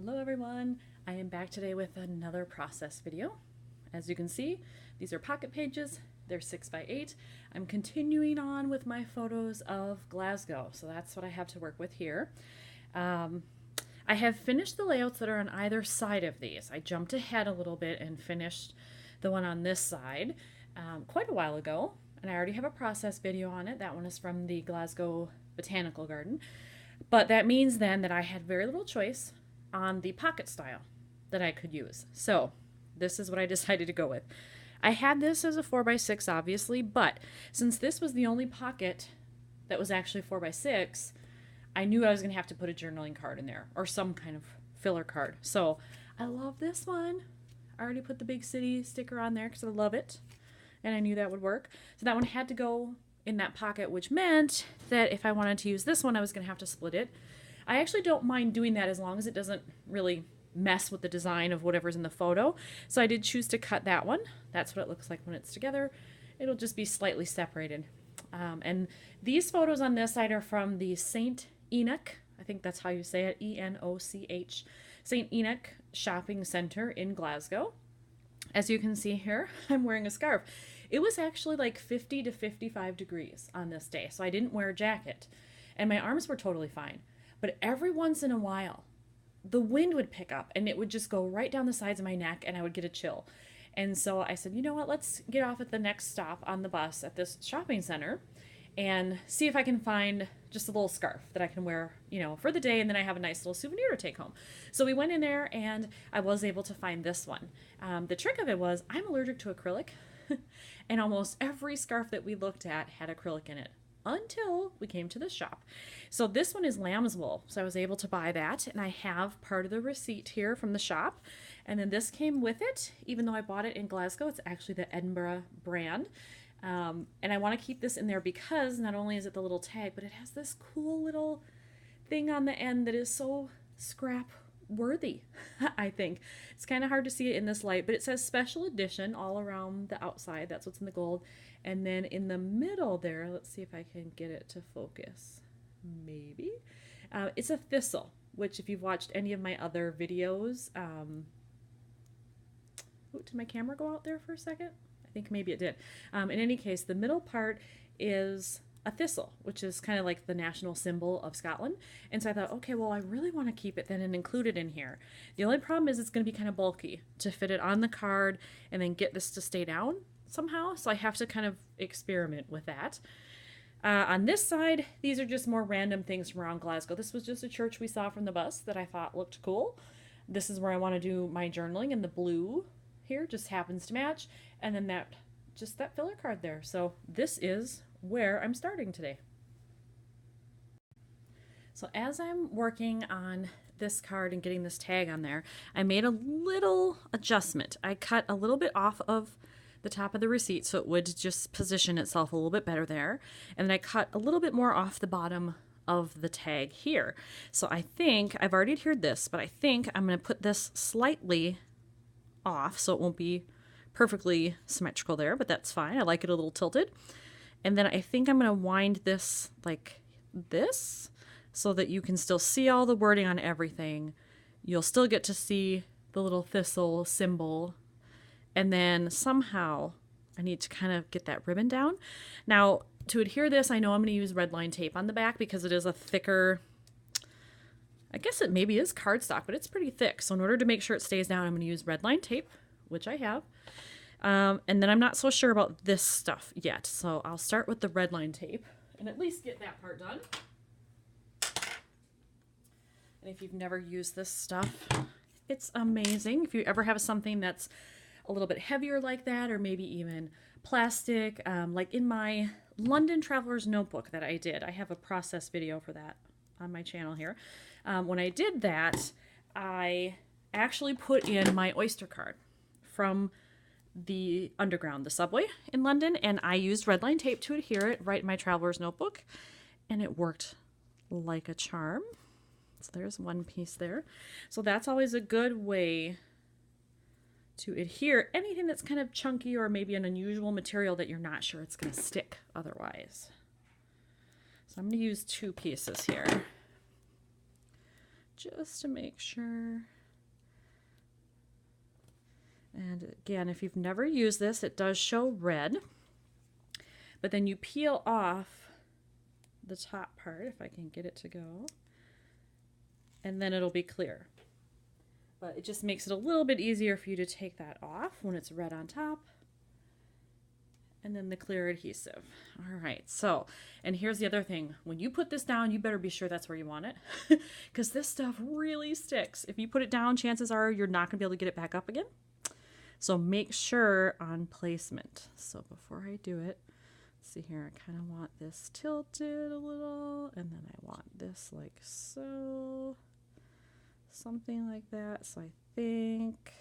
Hello everyone, I am back today with another process video. As you can see, these are pocket pages, they're 6x8. I'm continuing on with my photos of Glasgow, so that's what I have to work with here. I have finished the layouts that are on either side of these. I jumped ahead a little bit and finished the one on this side quite a while ago, and I already have a process video on it. That one is from the Glasgow Botanical Garden. But that means then that I had very little choice on the pocket style that I could use. So this is what I decided to go with. I had this as a 4x6 obviously, but since this was the only pocket that was actually 4x6, I knew I was going to have to put a journaling card in there or some kind of filler card. So I love this one. I already put the big city sticker on there because I love it and I knew that would work. So that one had to go in that pocket, which meant that if I wanted to use this one, I was going to have to split it. I actually don't mind doing that as long as it doesn't really mess with the design of whatever's in the photo. So I did choose to cut that one. That's what it looks like when it's together. It'll just be slightly separated. And these photos on this side are from the St. Enoch, I think that's how you say it, E-N-O-C-H, St. Enoch Shopping Center in Glasgow. As you can see here, I'm wearing a scarf. It was actually like 50 to 55 degrees on this day, so I didn't wear a jacket. And my arms were totally fine. But every once in a while, the wind would pick up and it would just go right down the sides of my neck and I would get a chill. And so I said, you know what, let's get off at the next stop on the bus at this shopping center and see if I can find just a little scarf that I can wear, you know, for the day, and then I have a nice little souvenir to take home. So we went in there and I was able to find this one. The trick of it was I'm allergic to acrylic and almost every scarf that we looked at had acrylic in it until we came to this shop. So this one is lamb's wool, so I was able to buy that, and I have part of the receipt here from the shop. And then this came with it, even though I bought it in Glasgow. It's actually the Edinburgh brand. And I want to keep this in there because not only is it the little tag, but it has this cool little thing on the end that is so scrap worthy. I think it's kind of hard to see it in this light, but it says special edition all around the outside. That's what's in the gold. And then in the middle there, let's see if I can get it to focus. Maybe. It's a thistle, which if you've watched any of my other videos, did my camera go out there for a second? I think maybe it did. In any case, the middle part is a thistle, which is kind of like the national symbol of Scotland. And so I thought, okay, well, I really want to keep it then and include it in here. The only problem is it's going to be kind of bulky to fit it on the card and then get this to stay down somehow. So I have to kind of experiment with that. On this side, these are just more random things from around Glasgow. This was just a church we saw from the bus that I thought looked cool. This is where I want to do my journaling, and the blue here just happens to match. And then that filler card there. So this is where I'm starting today. So as I'm working on this card and getting this tag on there, I made a little adjustment. I cut a little bit off of the top of the receipt so it would just position itself a little bit better there. And then I cut a little bit more off the bottom of the tag here. So I think, I've already adhered this, but I think I'm going to put this slightly off so it won't be perfectly symmetrical there, but that's fine. I like it a little tilted. And then I think I'm going to wind this like this so that you can still see all the wording on everything. You'll still get to see the little thistle symbol. And then somehow I need to kind of get that ribbon down. Now, to adhere this, I know I'm going to use red line tape on the back because it is a thicker, I guess it maybe is cardstock, but it's pretty thick. So in order to make sure it stays down, I'm going to use red line tape, which I have. And then I'm not so sure about this stuff yet. So I'll start with the red line tape and at least get that part done. And if you've never used this stuff, it's amazing. If you ever have something that's a little bit heavier like that, or maybe even plastic, like in my London Traveler's Notebook that I did, I have a process video for that on my channel here. When I did that, I actually put in my Oyster card from the Underground, the subway in London, and I used red line tape to adhere it right in my Traveler's Notebook, and it worked like a charm. So there's one piece there. So that's always a good way to adhere anything that's kind of chunky or maybe an unusual material that you're not sure it's going to stick otherwise. So I'm going to use two pieces here just to make sure. And again, if you've never used this, it does show red, but then you peel off the top part, if I can get it to go, and then it'll be clear. But it just makes it a little bit easier for you to take that off when it's red on top. And then the clear adhesive. All right, so, and here's the other thing. When you put this down, you better be sure that's where you want it, because this stuff really sticks. If you put it down, chances are you're not gonna be able to get it back up again. So make sure on placement. So before I do it, see here, I kind of want this tilted a little, and then I want this like so, something like that. So I think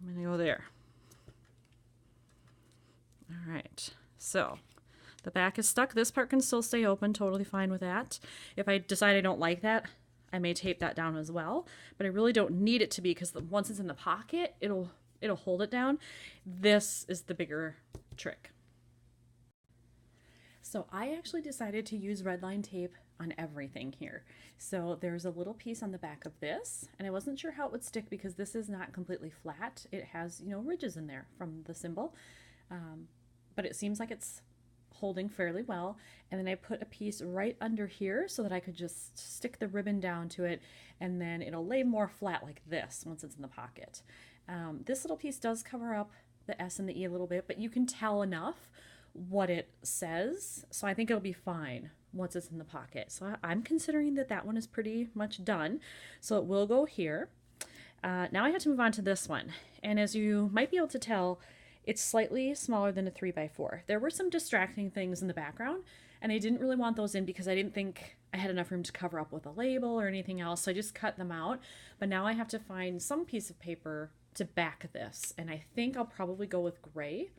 I'm gonna go there. All right, so the back is stuck. This part can still stay open, totally fine with that. If I decide I don't like that, I may tape that down as well, but I really don't need it to be, because once it's in the pocket, it'll hold it down. This is the bigger trick. So I actually decided to use red line tape on everything here. So there's a little piece on the back of this, and I wasn't sure how it would stick because this is not completely flat. It has, you know, ridges in there from the symbol. But it seems like it's holding fairly well. And then I put a piece right under here so that I could just stick the ribbon down to it, and then it'll lay more flat like this once it's in the pocket. This little piece does cover up the S and the E a little bit, but you can tell enough what it says. So I think it'll be fine once it's in the pocket. So I'm considering that that one is pretty much done. So it will go here. Now I have to move on to this one. And as you might be able to tell, it's slightly smaller than a 3x4. There were some distracting things in the background, and I didn't really want those in because I didn't think I had enough room to cover up with a label or anything else, so I just cut them out. But now I have to find some piece of paper to back this, and I think I'll probably go with gray,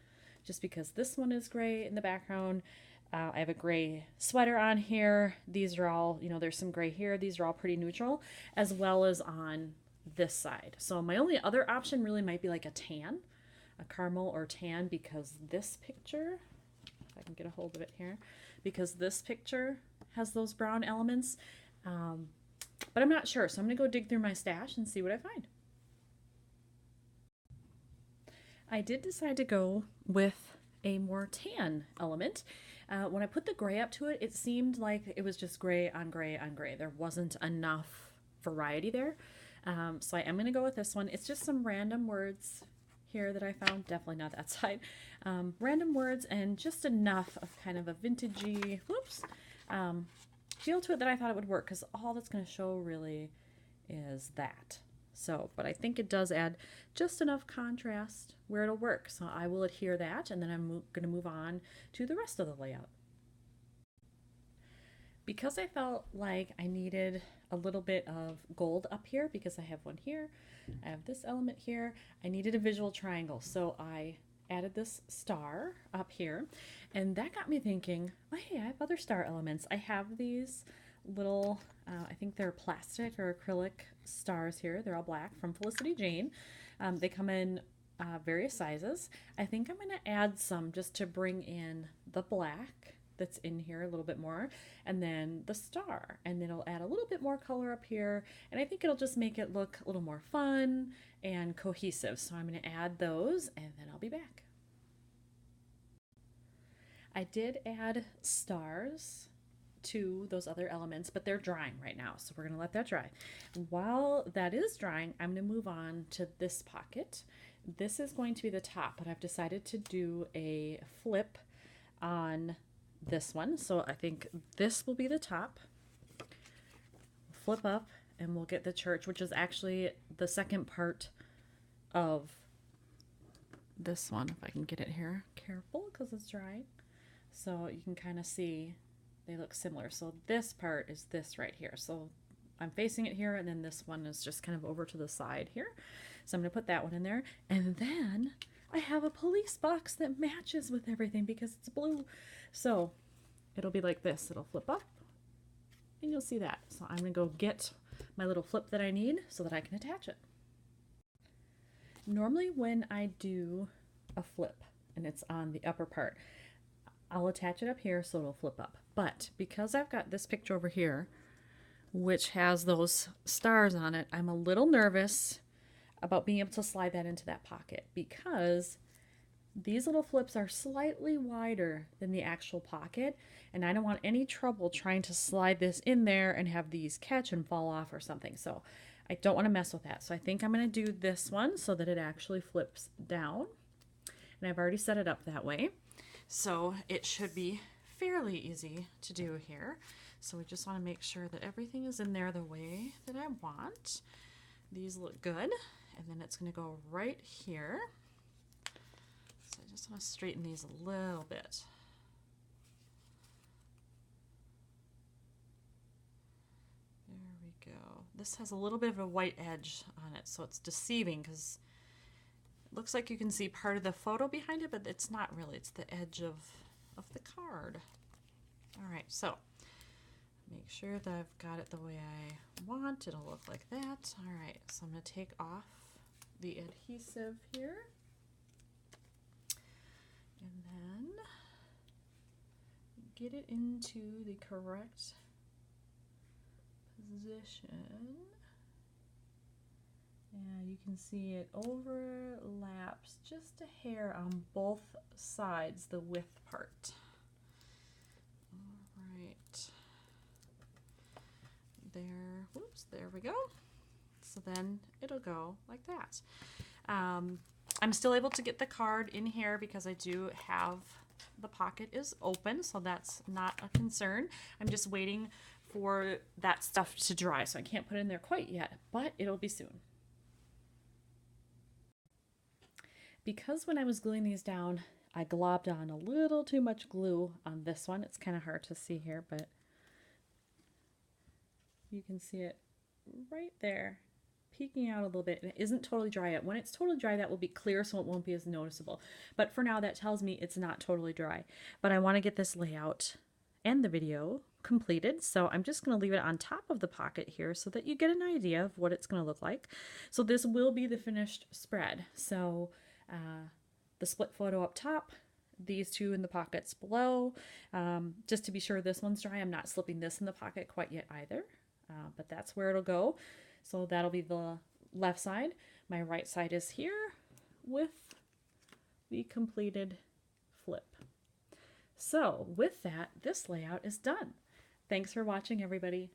just because this one is gray in the background. I have a gray sweater on here. These are all, you know, there's some gray here. These are all pretty neutral, as well as on this side. So my only other option really might be like a tan. A caramel or tan, because this picture, if I can get a hold of it here, because this picture has those brown elements, but I'm not sure, so I'm gonna go dig through my stash and see what I find. I did decide to go with a more tan element. When I put the gray up to it, it seemed like it was just gray on gray on gray. There wasn't enough variety there, so I am gonna go with this one. It's just some random words here that I found, definitely not that side. Random words and just enough of kind of a vintagey, feel to it that I thought it would work, because all that's going to show really is that. So, but I think it does add just enough contrast where it'll work. So I will adhere that, and then I'm going to move on to the rest of the layout. Because I felt like I needed a little bit of gold up here, because I have one here, I have this element here, I needed a visual triangle. So I added this star up here, and that got me thinking, oh, hey, I have other star elements. I have these little, I think they're plastic or acrylic stars here. They're all black from Felicity Jane. They come in various sizes. I think I'm going to add some just to bring in the black that's in here a little bit more, and then the star, and it'll add a little bit more color up here, and I think it'll just make it look a little more fun and cohesive. So I'm going to add those, and then I'll be back. I did add stars to those other elements, but they're drying right now, so we're going to let that dry. While that is drying, I'm going to move on to this pocket. This is going to be the top, but I've decided to do a flip on this one, so I think this will be the top. Flip up and we'll get the church, which is actually the second part of this one. If I can get it here, careful because it's dry, so you can kind of see they look similar. So this part is this right here, so I'm facing it here, and then this one is just kind of over to the side here, so I'm gonna put that one in there. And then I have a police box that matches with everything because it's blue. So it'll be like this. It'll flip up and you'll see that. So I'm going to go get my little flip that I need so that I can attach it. Normally when I do a flip and it's on the upper part, I'll attach it up here so it'll flip up. But because I've got this picture over here, which has those stars on it. I'm a little nervous about being able to slide that into that pocket because these little flips are slightly wider than the actual pocket, and I don't want any trouble trying to slide this in there and have these catch and fall off or something. So I don't want to mess with that. So I think I'm going to do this one so that it actually flips down. And I've already set it up that way. So it should be fairly easy to do here. So we just want to make sure that everything is in there the way that I want. These look good. And then it's going to go right here. So I just want to straighten these a little bit. There we go. This has a little bit of a white edge on it, so it's deceiving because it looks like you can see part of the photo behind it, but it's not really. It's the edge of the card. All right, so make sure that I've got it the way I want. It'll look like that. All right, so I'm going to take off the adhesive here. And then get it into the correct position. Yeah, you can see it overlaps just a hair on both sides, the width part. All right. There, whoops, there we go. So then it'll go like that. I'm still able to get the card in here because I do have the pocket is open, so that's not a concern. I'm just waiting for that stuff to dry, so I can't put it in there quite yet, but it'll be soon. Because when I was gluing these down, I globbed on a little too much glue on this one. It's kind of hard to see here, but you can see it right there, peeking out a little bit, and it isn't totally dry yet. When it's totally dry, that will be clear, so it won't be as noticeable. But for now, that tells me it's not totally dry. But I want to get this layout and the video completed, so I'm just going to leave it on top of the pocket here so that you get an idea of what it's going to look like. So this will be the finished spread. So the split photo up top, these two in the pockets below. Just to be sure this one's dry, I'm not slipping this in the pocket quite yet either. But that's where it'll go. So that'll be the left side. My right side is here with the completed flip. So with that, this layout is done. Thanks for watching, everybody.